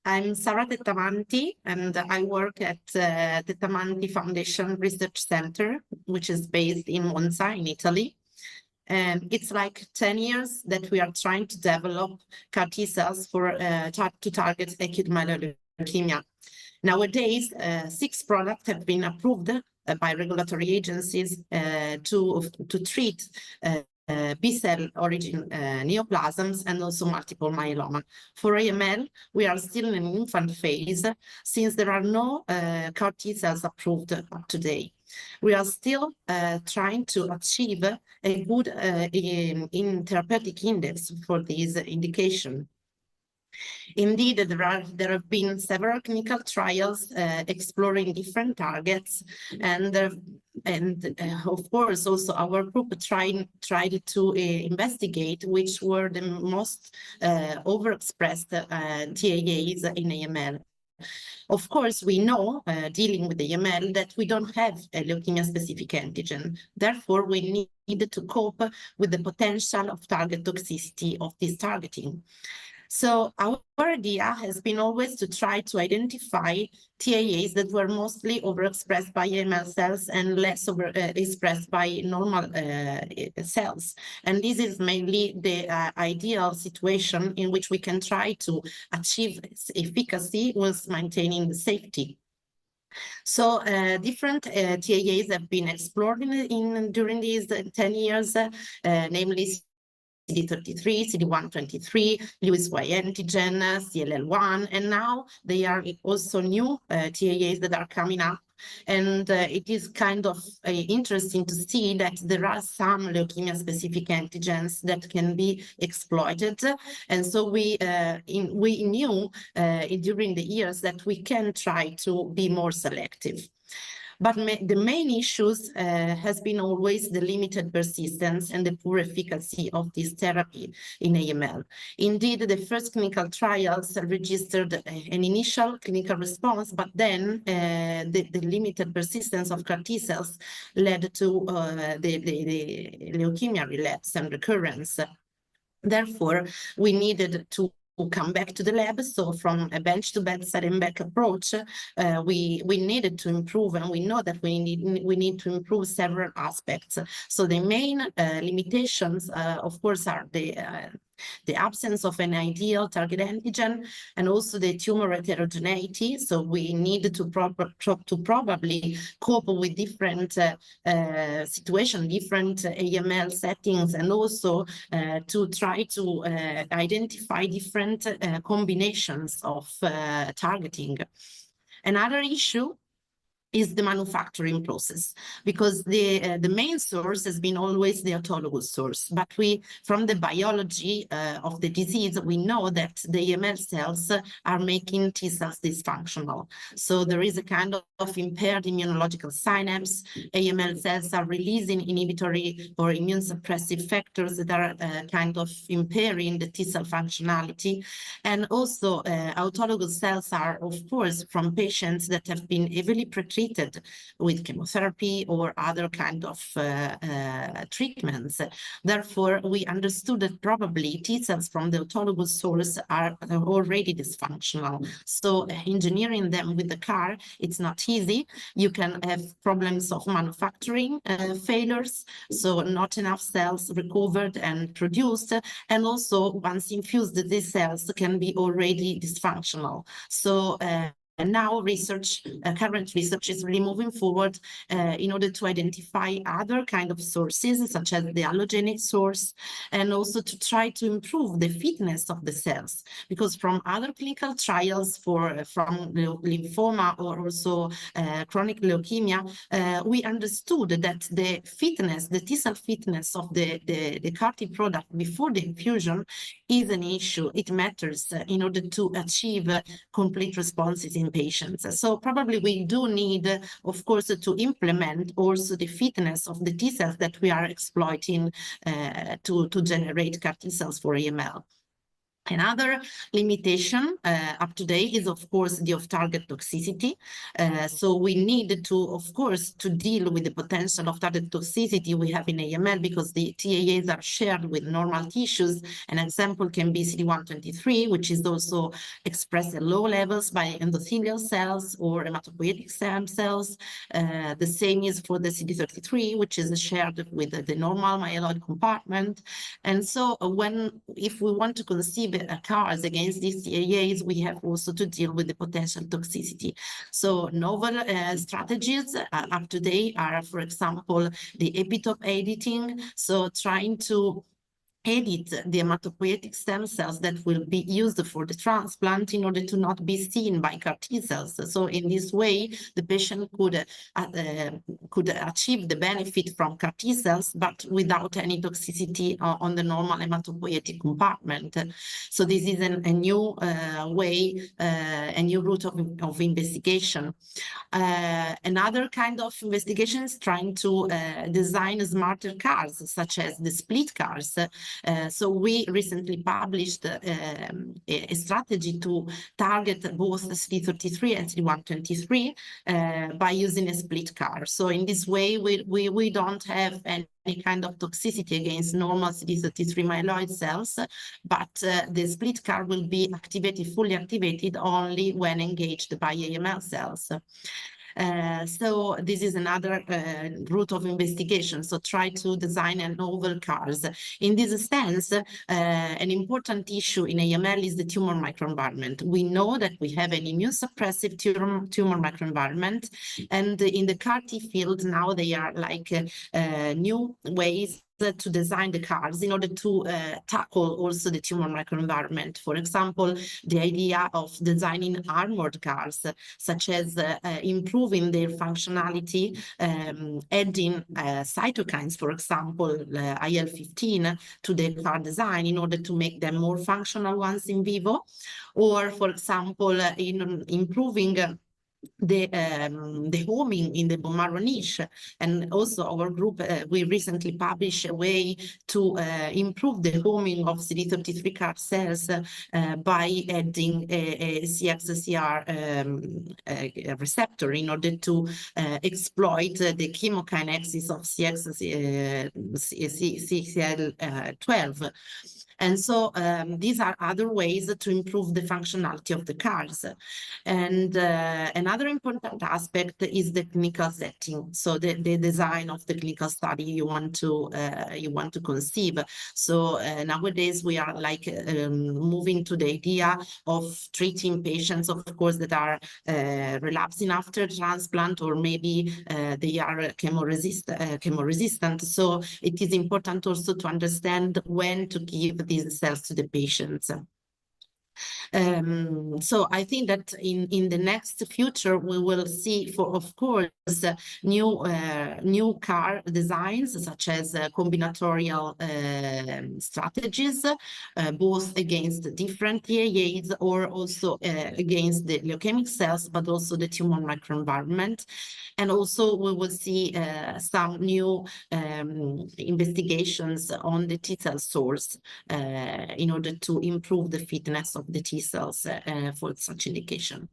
I'm Sarah Tettamanti, and I work at Tettamanti Foundation Research Center, which is based in Monza, in Italy. And it's like 10 years that we are trying to develop CAR T cells for to target acute myeloid leukemia. Nowadays, 6 products have been approved by regulatory agencies to treat B-cell origin neoplasms and also multiple myeloma. For AML, we are still in an infant phase since there are no CAR T cells approved up to date. We are still trying to achieve a good in therapeutic index for this indication. Indeed, there have been several clinical trials exploring different targets, and of course also our group tried to investigate which were the most overexpressed TAAs in AML. Of course, we know, dealing with the AML, that we don't have a leukemia-specific antigen. Therefore, we need to cope with the potential of target toxicity of this targeting. So our idea has been always to try to identify TAAs that were mostly overexpressed by AML cells and less expressed by normal cells. And this is mainly the ideal situation in which we can try to achieve efficacy whilst maintaining the safety. So different TAAs have been explored during these 10 years, namely CD33, CD123, Lewis Y antigen, CLL1, and now there are also new TAAs that are coming up. And it is kind of interesting to see that there are some leukemia-specific antigens that can be exploited. And so we knew during the years that we can try to be more selective. But the main issues has been always the limited persistence and the poor efficacy of this therapy in AML. Indeed, the first clinical trials registered an initial clinical response, but then the limited persistence of CAR T cells led to the leukemia relapse and recurrence. Therefore, we needed to come back to the lab. So from a bench to bedside and back approach, we needed to improve, and we know that we need to improve several aspects. So the main limitations, of course, are the absence of an ideal target antigen and also the tumor heterogeneity. So we need to probably cope with different situations, different AML settings, and also to try to identify different combinations of targeting. Another issue is the manufacturing process, because the main source has been always the autologous source. But from the biology of the disease, we know that the AML cells are making T cells dysfunctional. So there is a kind of impaired immunological synapse. AML cells are releasing inhibitory or immune suppressive factors that are kind of impairing the T cell functionality. And also autologous cells are, of course, from patients that have been heavily pretreated with chemotherapy or other kind of treatments. Therefore, we understood that probably T cells from the autologous source are already dysfunctional. So engineering them with the CAR, it's not easy. You can have problems of manufacturing failures, so not enough cells recovered and produced, and also once infused, these cells can be already dysfunctional. So and now current research is really moving forward in order to identify other kind of sources, such as the allogenic source, and also to try to improve the fitness of the cells. Because from other clinical trials from lymphoma or also chronic leukemia, we understood that the fitness, the T cell fitness of the CAR T product before the infusion is an issue. It matters in order to achieve complete responses in patients. So probably we do need, of course, to implement also the fitness of the T cells that we are exploiting to generate CAR T cells for AML. Another limitation up to date is, of course, the off-target toxicity. So we need to, of course, to deal with the potential off-target toxicity we have in AML, because the TAAs are shared with normal tissues. An example can be CD123, which is also expressed at low levels by endothelial cells or hematopoietic stem cells. The same is for the CD33, which is shared with the normal myeloid compartment. And so if we want to conceive CARs against these TAAs, we have also to deal with the potential toxicity. So novel strategies up to date are, for example, the epitope editing. So trying to edit the hematopoietic stem cells that will be used for the transplant in order to not be seen by CAR T cells. So in this way, the patient could achieve the benefit from CAR T cells, but without any toxicity on the normal hematopoietic compartment. So this is a new way, a new route of investigation. Another kind of investigation is trying to design smarter CARs, such as the split CARs. So we recently published a strategy to target both CD33 and CD123 by using a split CAR. So in this way, we don't have any kind of toxicity against normal CD33 myeloid cells, but the split CAR will be fully activated only when engaged by AML cells. So this is another route of investigation. So try to design a novel CARs. In this sense, an important issue in AML is the tumor microenvironment. We know that we have an immune suppressive tumor microenvironment, and in the CAR T field now they are like new ways to design the CARs in order to tackle also the tumor microenvironment. For example, the idea of designing armored CARs, such as improving their functionality, adding cytokines, for example, IL-15 to the CAR design in order to make them more functional ones in vivo, or, for example, in improving the homing in the bone marrow niche. And also our group, we recently published a way to improve the homing of CD33 CAR cells by adding a CXCR receptor in order to exploit the chemokinesis of CXCL12. And so these are other ways to improve the functionality of the CARs. And another important aspect is the clinical setting. So the design of the clinical study you want to conceive. So nowadays we are like moving to the idea of treating patients, of course, that are relapsing after transplant, or maybe they are chemo-resistant. So it is important also to understand when to give these cells to the patients. So I think that in the next future we will see, of course, new CAR designs, such as combinatorial strategies, both against different TAAs or also against the leukemic cells, but also the tumor microenvironment. And also we will see some new investigations on the T cell source in order to improve the fitness of the T cells for such indication.